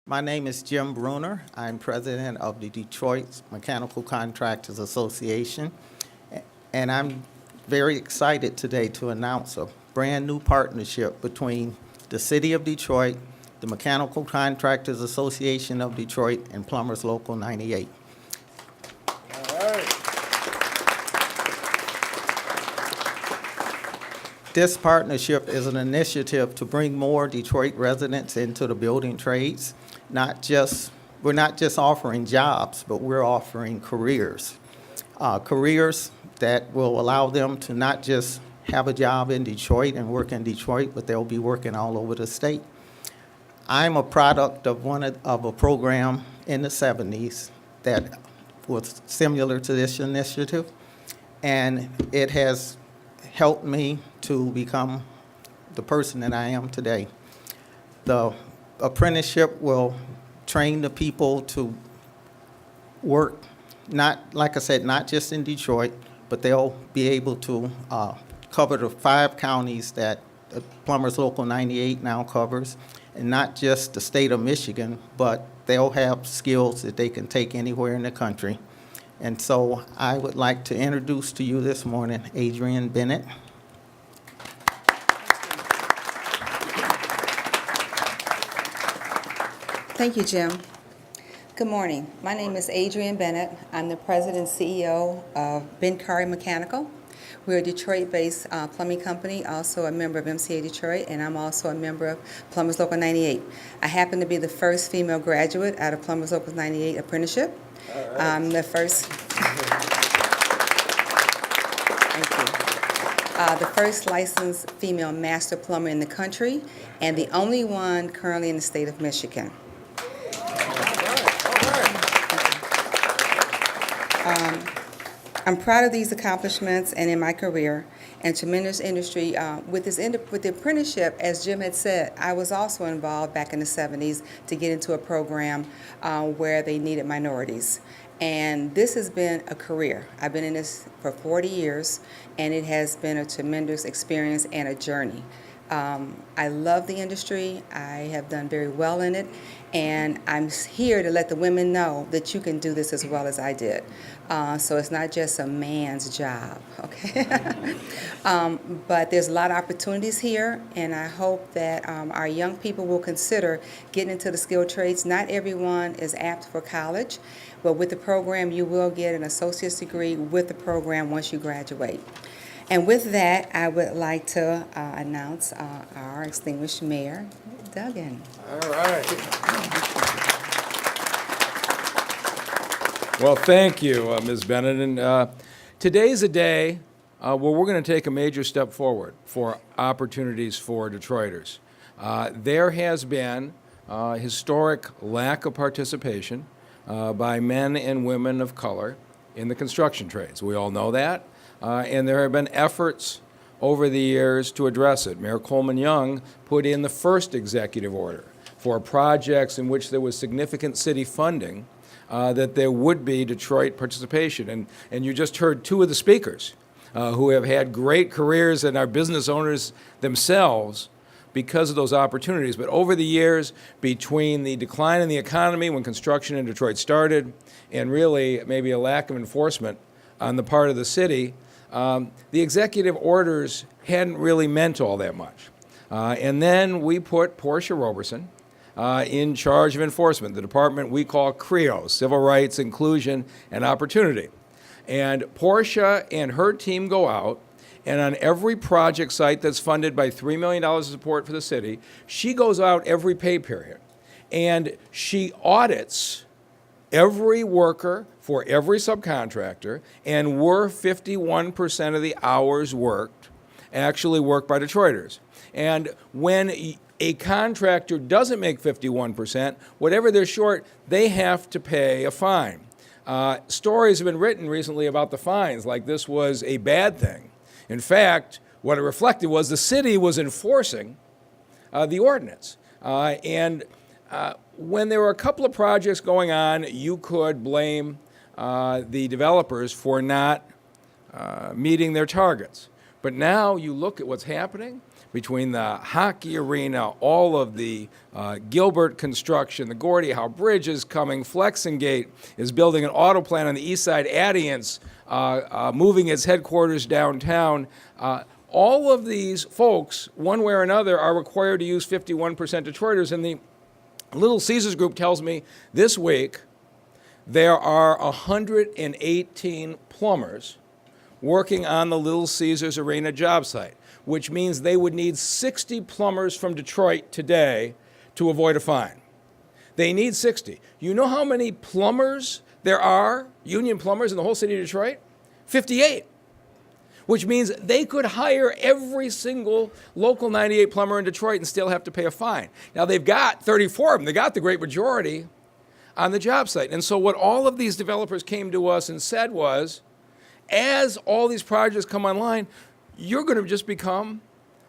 My name is Jim Bruner. I'm president of the Detroit Mechanical Contractors Association, and I'm very excited today to announce a brand-new partnership between the City of Detroit, the Mechanical Contractors Association of Detroit, and Plumbers Local 98. This partnership is an initiative to bring more Detroit residents into the building trades. We're not just offering jobs, but we're offering careers. Careers that will allow them to not just have a job in Detroit and work in Detroit, but they'll be working all over the state. I'm a product of of a program in the 70s that was similar to this initiative, and it has helped me to become the person that I am today. The apprenticeship will train the people to work, not, like I said, not just in Detroit, but they'll be able to cover the 5 counties that Plumbers Local 98 now covers, and not just the state of Michigan, but they'll have skills that they can take anywhere in the country. And so I would like to introduce to you this morning Adrienne Bennett. Thank you, Jim. Good morning. My name is Adrienne Bennett. I'm the president and CEO of Ben Curry Mechanical. We're a Detroit-based plumbing company, also a member of MCA Detroit, and I'm also a member of Plumbers Local 98. I happen to be the first female graduate out of Plumbers Local 98 apprenticeship. I'm the first. Thank you. The first licensed female master plumber in the country, and the only one currently in the state of Michigan. I'm proud of these accomplishments and in my career and tremendous industry. With the apprenticeship, as Jim had said, I was also involved back in the 70s to get into a program where they needed minorities. And this has been a career. I've been in this for 40 years, and it has been a tremendous experience and a journey. I love the industry. I have done very well in it, and I'm here to let the women know that you can do this as well as I did. So it's not just a man's job, okay? But there's a lot of opportunities here, and I hope that our young people will consider getting into the skilled trades. Not everyone is apt for college, but with the program, you will get an associate's degree with the program once you graduate. And with that, I would like to announce our distinguished mayor, Duggan. All right. Well, thank you, Ms. Bennett. And today's a day where we're going to take a major step forward for opportunities for Detroiters. There has been historic lack of participation by men and women of color in the construction trades. We all know that. And there have been efforts over the years to address it. Mayor Coleman Young put in the first executive order for projects in which there was significant city funding that there would be Detroit participation. And you just heard 2 of the speakers who have had great careers and are business owners themselves because of those opportunities. But over the years, between the decline in the economy when construction in Detroit started and really maybe a lack of enforcement on the part of the city, the executive orders hadn't really meant all that much. And then we put Portia Roberson in charge of enforcement, the department we call CREO, Civil Rights, Inclusion, and Opportunity. And Portia and her team go out, and on every project site that's funded by $3 million of support for the city, she goes out every pay period, and she audits every worker for every subcontractor, and were 51% of the hours worked actually worked by Detroiters. And when a contractor doesn't make 51%, whatever they're short, they have to pay a fine. Stories have been written recently about the fines, like this was a bad thing. In fact, what it reflected was the city was enforcing the ordinance. When there were a couple of projects going on, you could blame the developers for not meeting their targets. But now you look at what's happening between the hockey arena, all of the Gilbert construction, the Gordie Howe Bridge is coming, Flexingate is building an auto plant on the east side, Adient's moving its headquarters downtown. All of these folks, one way or another, are required to use 51% Detroiters, and the Little Caesars Group tells me this week there are 118 plumbers working on the Little Caesars Arena job site, which means they would need 60 plumbers from Detroit today to avoid a fine. They need 60. You know how many plumbers there are, union plumbers, in the whole city of Detroit? 58. Which means they could hire every single local 98 plumber in Detroit and still have to pay a fine. Now, they've got 34 of them. They got the great majority on the job site. And so what all of these developers came to us and said was, as all these projects come online, you're going to just become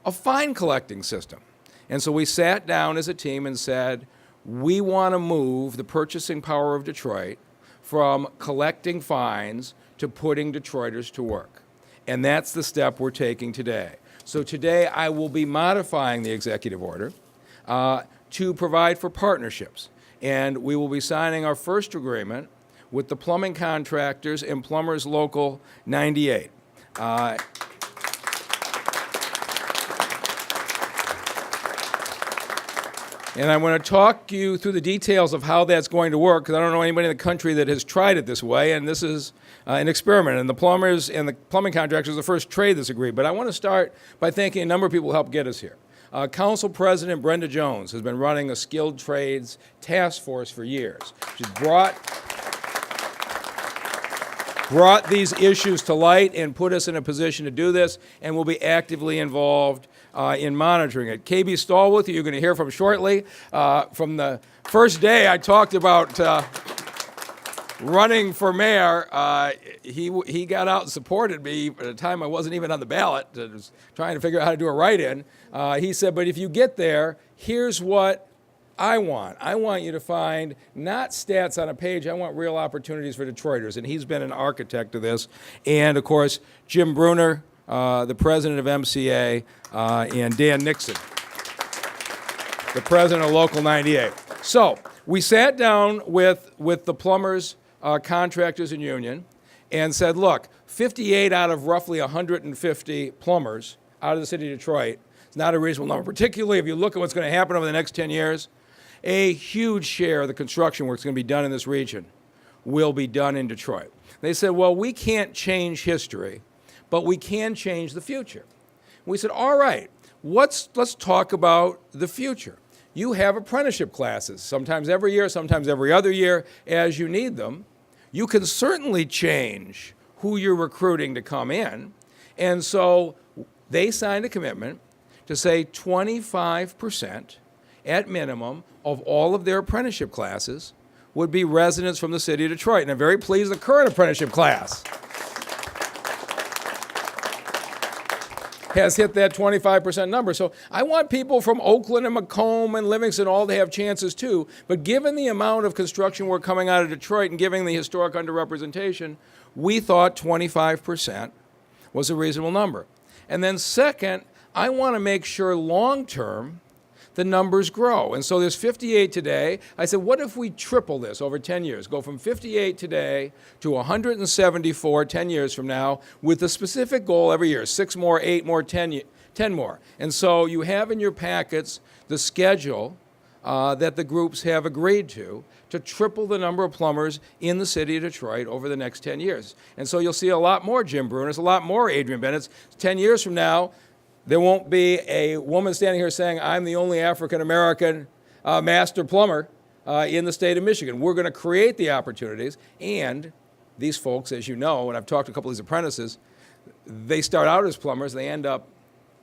a fine collecting system. And so we sat down as a team and said, we want to move the purchasing power of Detroit from collecting fines to putting Detroiters to work. And that's the step we're taking today. So today I will be modifying the executive order to provide for partnerships. And we will be signing our first agreement with the plumbing contractors and Plumbers Local 98. And I want to talk you through the details of how that's going to work, because I don't know anybody in the country that has tried it this way, and this is an experiment. And the plumbers and the plumbing contractors are the first trade that's agreed. But I want to start by thanking a number of people who helped get us here. Council President Brenda Jones has been running a skilled trades task force for years. She's brought these issues to light and put us in a position to do this, and will be actively involved in monitoring it. KB Stallworth, you're going to hear from shortly. From the first day I talked about running for mayor, he got out and supported me at a time I wasn't even on the ballot, was trying to figure out how to do a write-in. He said, but if you get there, here's what I want. I want you to find not stats on a page, I want real opportunities for Detroiters. And he's been an architect of this. And, of course, Jim Bruner, the president of MCA, and Dan Nixon, the president of Local 98. So we sat down with the plumbers, contractors, and union and said, look, 58 out of roughly 150 plumbers out of the city of Detroit is not a reasonable number, particularly if you look at what's going to happen over the next 10 years. A huge share of the construction work that's going to be done in this region will be done in Detroit. They said, well, we can't change history, but we can change the future. We said, all right, let's talk about the future. You have apprenticeship classes, sometimes every year, sometimes every other year, as you need them. You can certainly change who you're recruiting to come in. And so they signed a commitment to say 25% at minimum of all of their apprenticeship classes would be residents from the city of Detroit. And I'm very pleased the current apprenticeship class has hit that 25% number. So I want people from Oakland and Macomb and Livingston all to have chances too. But given the amount of construction work coming out of Detroit and given the historic underrepresentation, we thought 25% was a reasonable number. And then second, I want to make sure long-term the numbers grow. And so there's 58 today. I said, what if we triple this over 10 years? Go from 58 today to 174 10 years from now with a specific goal every year, 6 more, 8 more, 10 more. And so you have in your packets the schedule that the groups have agreed to triple the number of plumbers in the city of Detroit over the next 10 years. And so you'll see a lot more Jim Bruners, a lot more Adrian Bennett's. 10 years from now, there won't be a woman standing here saying, I'm the only African-American master plumber in the state of Michigan. We're going to create the opportunities, and these folks, as you know, and I've talked to a couple of these apprentices, they start out as plumbers, they end up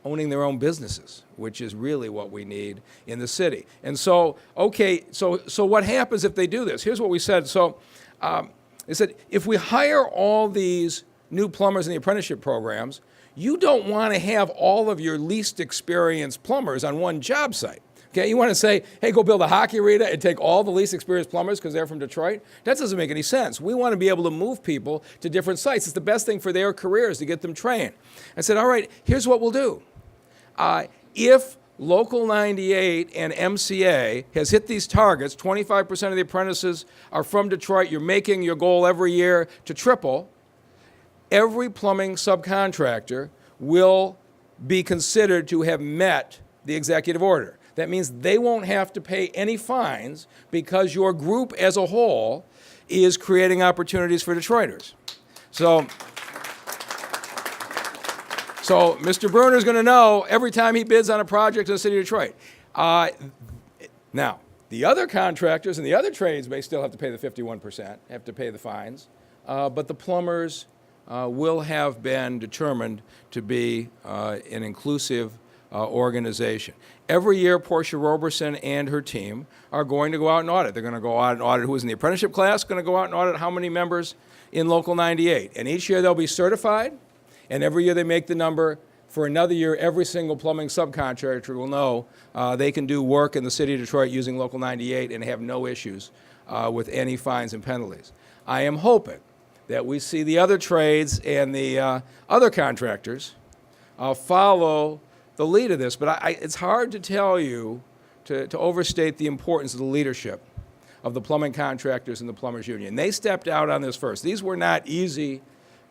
owning their own businesses, which is really what we need in the city. And so, okay, so what happens if they do this? Here's what we said. So they said, if we hire all these new plumbers in the apprenticeship programs, you don't want to have all of your least experienced plumbers on one job site. Okay, you want to say, hey, go build a hockey arena and take all the least experienced plumbers because they're from Detroit? That doesn't make any sense. We want to be able to move people to different sites. It's the best thing for their careers to get them trained. I said, all right, here's what we'll do. if Local 98 and MCA has hit these targets, 25% of the apprentices are from Detroit, you're making your goal every year to triple, every plumbing subcontractor will be considered to have met the executive order. That means they won't have to pay any fines because your group as a whole is creating opportunities for Detroiters. So Mr. Bruner's going to know every time he bids on a project in the city of Detroit. Now, the other contractors and the other trades may still have to pay the 51%, have to pay the fines, but the plumbers will have been determined to be an inclusive organization. Every year, Portia Roberson and her team are going to go out and audit. They're going to go out and audit who was in the apprenticeship class, going to go out and audit how many members in Local 98. And each year they'll be certified, and every year they make the number. For another year, every single plumbing subcontractor will know they can do work in the city of Detroit using Local 98 and have no issues with any fines and penalties. I am hoping that we see the other trades and the other contractors follow the lead of this. But it's hard to tell you, to overstate the importance of the leadership of the plumbing contractors and the plumbers union. They stepped out on this first. These were not easy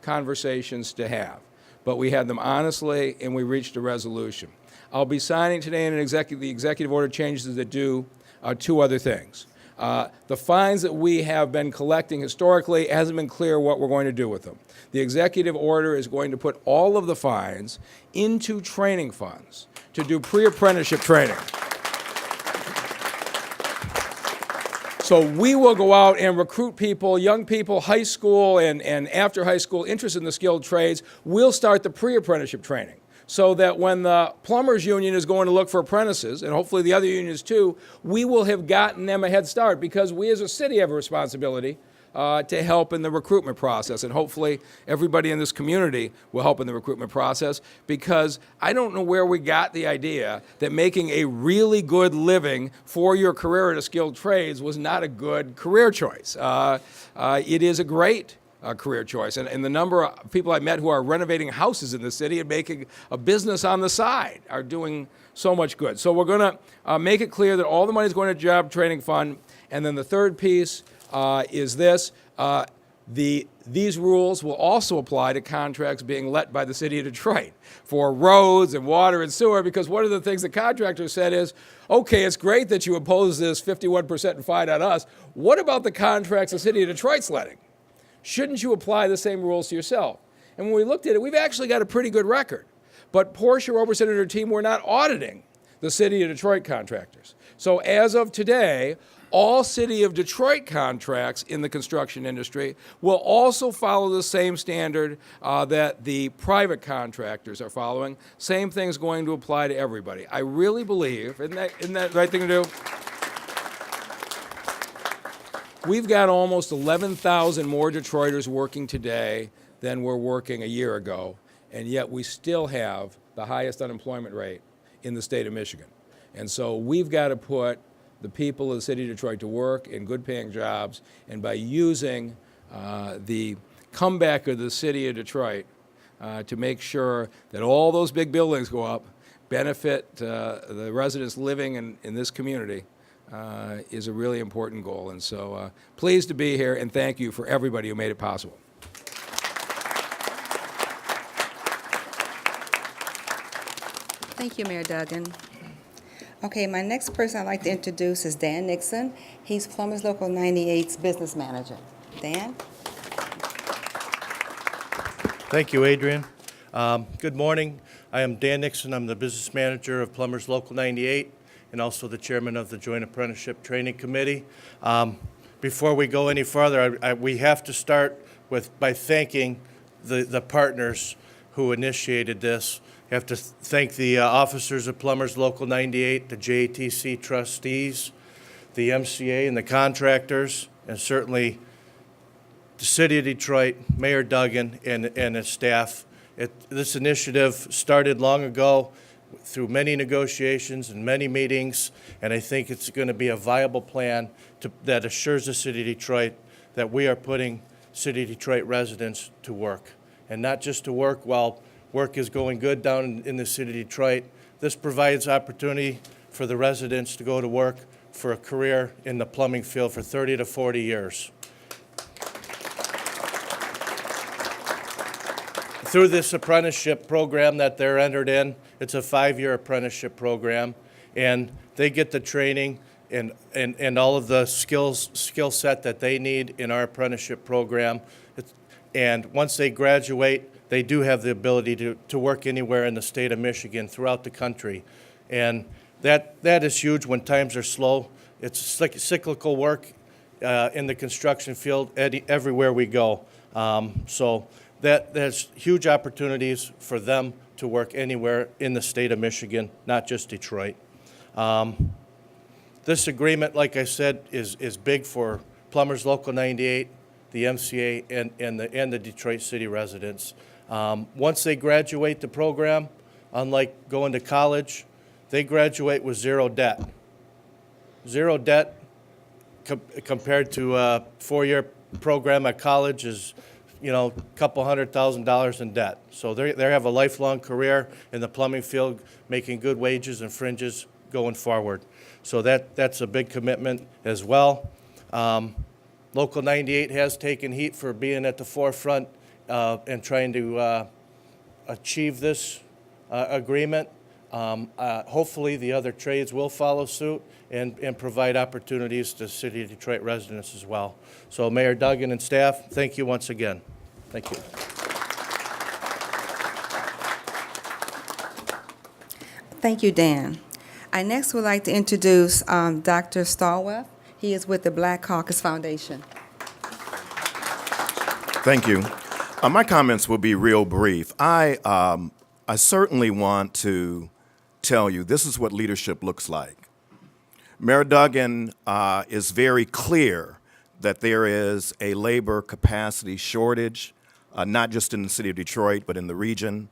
conversations to have, but we had them honestly, and we reached a resolution. I'll be signing today the executive order changes that do two other things. The fines that we have been collecting historically, it hasn't been clear what we're going to do with them. The executive order is going to put all of the fines into training funds to do pre-apprenticeship training. So we will go out and recruit people, young people, high school and after high school interested in the skilled trades. We'll start the pre-apprenticeship training so that when the plumbers union is going to look for apprentices, and hopefully the other unions too, we will have gotten them a head start because we as a city have a responsibility to help in the recruitment process. And hopefully everybody in this community will help in the recruitment process, because I don't know where we got the idea that making a really good living for your career at a skilled trades was not a good career choice. It is a great career choice. And the number of people I met who are renovating houses in the city and making a business on the side are doing so much good. So we're going to make it clear that all the money is going to job training fund. And then the third piece is this. These rules will also apply to contracts being let by the city of Detroit for roads and water and sewer, because one of the things the contractor said is, okay, it's great that you impose this 51% fine on us. What about the contracts the city of Detroit's letting? Shouldn't you apply the same rules to yourself? And when we looked at it, we've actually got a pretty good record. But Portia Roberson and her team were not auditing the city of Detroit contractors. So as of today, all City of Detroit contracts in the construction industry will also follow the same standard that the private contractors are following. Same thing's going to apply to everybody. I really believe, isn't that the right thing to do? We've got almost 11,000 more Detroiters working today than were working a year ago, and yet we still have the highest unemployment rate in the state of Michigan. And so we've got to put the people of the city of Detroit to work in good-paying jobs, and by using the comeback of the city of Detroit to make sure that all those big buildings go up, benefit the residents living in this community, is a really important goal. And so pleased to be here, and thank you for everybody who made it possible. Thank you, Mayor Duggan. Okay, my next person I'd like to introduce is Dan Nixon. He's Plumbers Local 98's business manager. Dan? Thank you, Adrian. Good morning. I am Dan Nixon. I'm the business manager of Plumbers Local 98 and also the chairman of the Joint Apprenticeship Training Committee. Before we go any further, we have to start by thanking the partners who initiated this. You have to thank the officers of Plumbers Local 98, the JATC trustees, the MCA and the contractors, and certainly the City of Detroit, Mayor Duggan, and his staff. This initiative started long ago through many negotiations and many meetings, and I think it's going to be a viable plan that assures the City of Detroit that we are putting City of Detroit residents to work, and not just to work while work is going good down in the city of Detroit, This provides opportunity for the residents to go to work for a career in the plumbing field for 30 to 40 years. Through this apprenticeship program that they're entered in, it's a 5-year apprenticeship program, and they get the training and all of the skill set that they need in our apprenticeship program. And once they graduate, they do have the ability to work anywhere in the state of Michigan, throughout the country. And that is huge when times are slow. It's cyclical work in the construction field everywhere we go. So there's huge opportunities for them to work anywhere in the state of Michigan, not just Detroit. This agreement, like I said, is big for Plumbers Local 98, the MCA, and the Detroit City residents. Once they graduate the program, unlike going to college, they graduate with zero debt. Zero debt compared to a 4-year program at college is, a couple $100,000 in debt. So they have a lifelong career in the plumbing field, making good wages and fringes going forward. So that's a big commitment as well. Local 98 has taken heat for being at the forefront and trying to achieve this agreement. Hopefully the other trades will follow suit and provide opportunities to City of Detroit residents as well. So Mayor Duggan and staff, thank you once again. Thank you. Thank you, Dan. I next would like to introduce Dr. Stallworth. He is with the Black Caucus Foundation. Thank you. My comments will be real brief. I certainly want to tell you this is what leadership looks like. Mayor Duggan is very clear that there is a labor capacity shortage, not just in the city of Detroit, but in the region.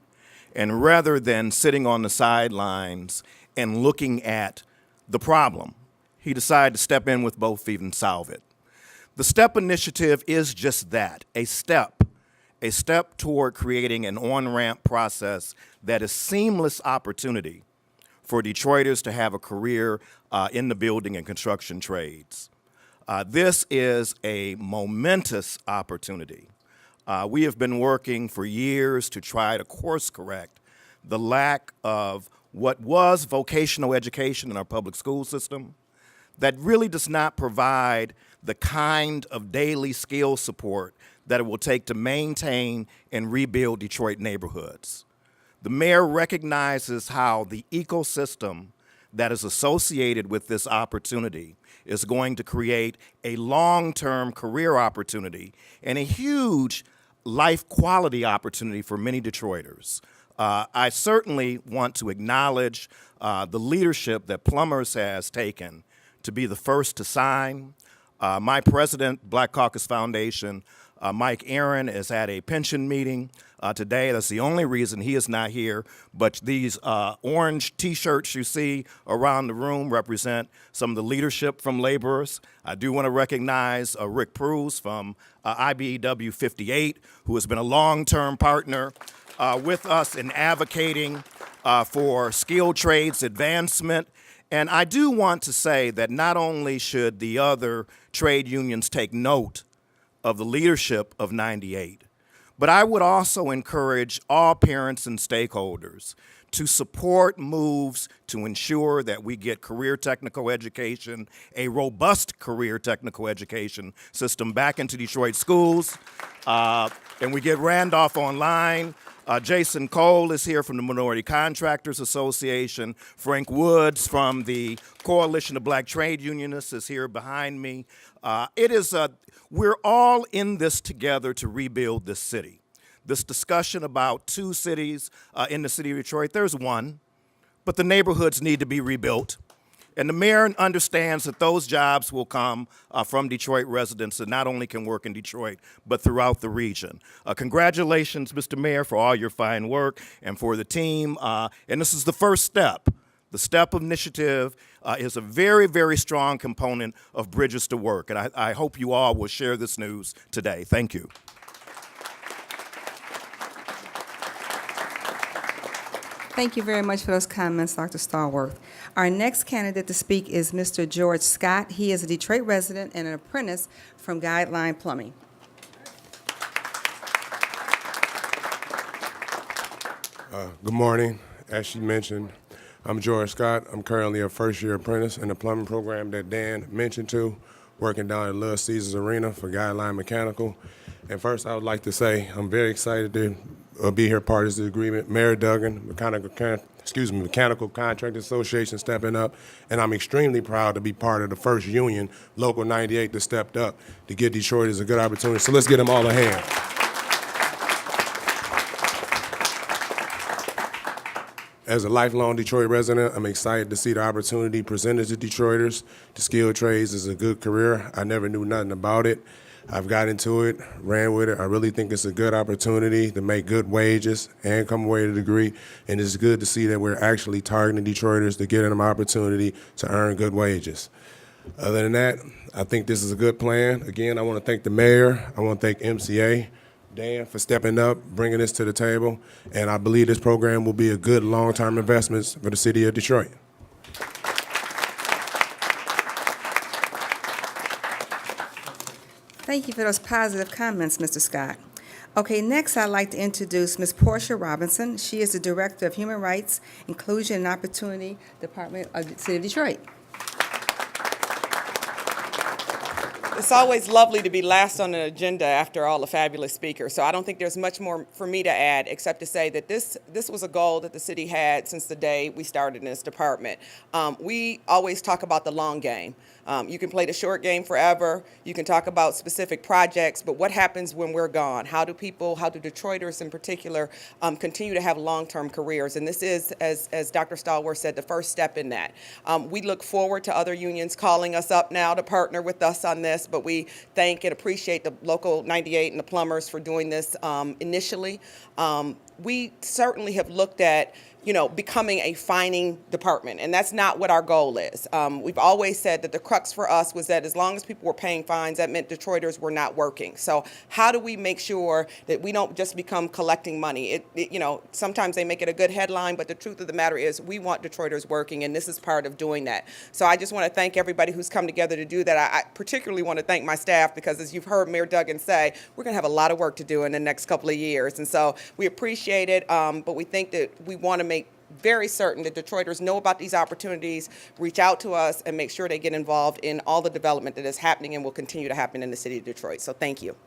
And rather than sitting on the sidelines and looking at the problem, he decided to step in with both feet and solve it. The STEP initiative is just that, a step toward creating an on-ramp process that is seamless opportunity for Detroiters to have a career in the building and construction trades. This is a momentous opportunity. We have been working for years to try to course correct the lack of what was vocational education in our public school system that really does not provide the kind of daily skill support that it will take to maintain and rebuild Detroit neighborhoods. The mayor recognizes how the ecosystem that is associated with this opportunity is going to create a long-term career opportunity and a huge life quality opportunity for many Detroiters. I certainly want to acknowledge the leadership that Plumbers has taken to be the first to sign. My president, Black Caucus Foundation, Mike Aaron, is at a pension meeting today. That's the only reason he is not here. But these orange T-shirts you see around the room represent some of the leadership from laborers. I do want to recognize Rick Pruse from IBEW 58, who has been a long-term partner with us in advocating for skilled trades advancement. And I do want to say that not only should the other trade unions take note of the leadership of 98, but I would also encourage all parents and stakeholders to support moves to ensure that we get career technical education, a robust career technical education system back into Detroit schools, and we get Randolph online. Jason Cole is here from the Minority Contractors Association. Frank Woods from the Coalition of Black Trade Unionists is here behind me. We're all in this together to rebuild this city. This discussion about two cities in the city of Detroit, there's one, but the neighborhoods need to be rebuilt. And the mayor understands that those jobs will come from Detroit residents that not only can work in Detroit, but throughout the region. Congratulations, Mr. Mayor, for all your fine work and for the team. And this is the first step. The STEP initiative is a very, very strong component of Bridges to Work. And I hope you all will share this news today. Thank you. Thank you very much for those comments, Dr. Stallworth. Our next candidate to speak is Mr. George Scott. He is a Detroit resident and an apprentice from Guideline Plumbing. Good morning. As she mentioned, I'm George Scott. I'm currently a first-year apprentice in the plumbing program that Dan mentioned to, working down at Little Caesars Arena for Guideline Mechanical. And first, I would like to say I'm very excited to be here part of this agreement. Mayor Duggan, Mechanical Contractor Association stepping up, and I'm extremely proud to be part of the first union, Local 98, that stepped up to give Detroiters a good opportunity. So let's give them all a hand. As a lifelong Detroit resident, I'm excited to see the opportunity presented to Detroiters. The skilled trades is a good career. I never knew nothing about it. I've got into it, ran with it. I really think it's a good opportunity to make good wages and come away with a degree. And it's good to see that we're actually targeting Detroiters to get them an opportunity to earn good wages. Other than that, I think this is a good plan. Again, I want to thank the mayor. I want to thank MCA, Dan, for stepping up, bringing this to the table. And I believe this program will be a good long-term investment for the city of Detroit. Thank you for those positive comments, Mr. Scott. Okay, next I'd like to introduce Ms. Portia Robinson. She is the Director of Human Rights, Inclusion, and Opportunity Department of the City of Detroit. It's always lovely to be last on the agenda after all the fabulous speakers, so I don't think there's much more for me to add except to say that this was a goal that the city had since the day we started in this department. We always talk about the long game. You can play the short game forever, you can talk about specific projects, but what happens when we're gone? How do Detroiters in particular continue to have long-term careers? And this is, as Dr. Stallworth said, the first step in that. We look forward to other unions calling us up now to partner with us on this, but we thank and appreciate the Local 98 and the plumbers for doing this initially. We certainly have looked at becoming a fining department, and that's not what our goal is. We've always said that the crux for us was that as long as people were paying fines, that meant Detroiters were not working. So how do we make sure that we don't just become collecting money? Sometimes they make it a good headline, but the truth of the matter is we want Detroiters working, and this is part of doing that. So I just want to thank everybody who's come together to do that. I particularly want to thank my staff because, as you've heard Mayor Duggan say, we're going to have a lot of work to do in the next couple of years. And so we appreciate it, but we think that we want to make very certain that Detroiters know about these opportunities, reach out to us, and make sure they get involved in all the development that is happening and will continue to happen in the city of Detroit. So thank you.